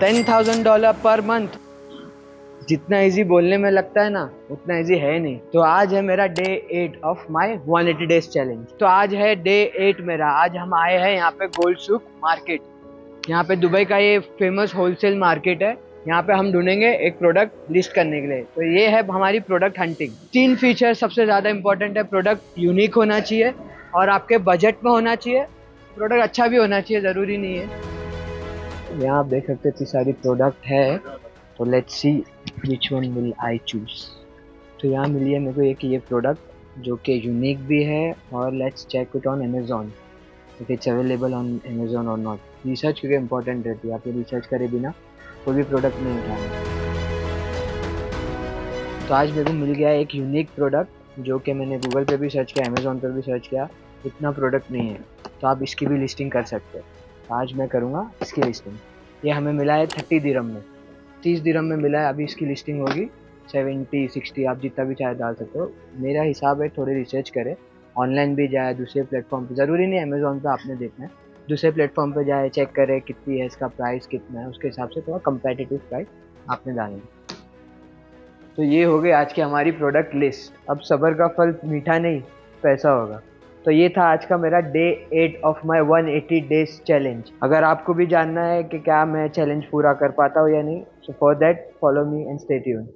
$10,000 per month. जितना easy बोलने में लगता है ना, उतना इजी है नहीं। तो आज है मेरा day 8 of my 180 days challenge. तो आज है डे 8 मेरा। आज हम आए हैं यहाँ पे गोल्ड सूक मार्केट। यहाँ पे दुबई का ये फेमस होलसेल मार्केट है। यहाँ पे हम ढूंढेंगे एक प्रोडक्ट लिस्ट करने के लिए। तो ये है हमारी प्रोडक्ट हंटिंग। 3 फीचर सबसे ज्यादा इंपॉर्टेंट है। प्रोडक्ट यूनिक होना चाहिए और आपके बजट में होना चाहिए। प्रोडक्ट अच्छा भी होना चाहिए, जरूरी नहीं है। यहाँ आप देख सकते इतनी सारी प्रोडक्ट है। तो let's see which one will I choose. तो यहाँ मिली है मेरे को एक ये प्रोडक्ट जो कि यूनिक भी है। और let's check it on Amazon if it's available on Amazon और नॉट। रिसर्च क्योंकि इंपॉर्टेंट रहती है। आप ये रिसर्च करे बिना कोई भी प्रोडक्ट नहीं उठाना। तो आज मेरे को मिल गया एक यूनिक प्रोडक्ट जो कि मैंने गूगल पे भी सर्च किया, अमेजोन पर भी सर्च किया। इतना प्रोडक्ट नहीं है, तो आप इसकी भी लिस्टिंग कर सकते हैं। तो आज मैं करूँगा इसकी लिस्टिंग। ये हमें मिला है 30 दिरहम में, 30 दिरहम में मिला है। अभी इसकी लिस्टिंग होगी 70 60, आप जितना भी चाहे डाल सकते हो। मेरा हिसाब है थोड़ी रिसर्च करें, ऑनलाइन भी जाए, दूसरे प्लेटफॉर्म पे। ज़रूरी नहीं अमेजोन पे आपने देखना है, दूसरे प्लेटफॉर्म पे जाए, चेक करे कितनी है, इसका प्राइस कितना है, उसके हिसाब से थोड़ा कंपेटिटिव प्राइस आपने डालना है। तो ये हो गई आज की हमारी प्रोडक्ट लिस्ट। अब सब्र का फल मीठा नहीं, पैसा होगा। तो ये था आज का मेरा day 8 of my 180 days challenge. अगर आपको भी जानना है कि क्या मैं चैलेंज पूरा कर पाता हूँ या नहीं, so for that follow me and stay tuned.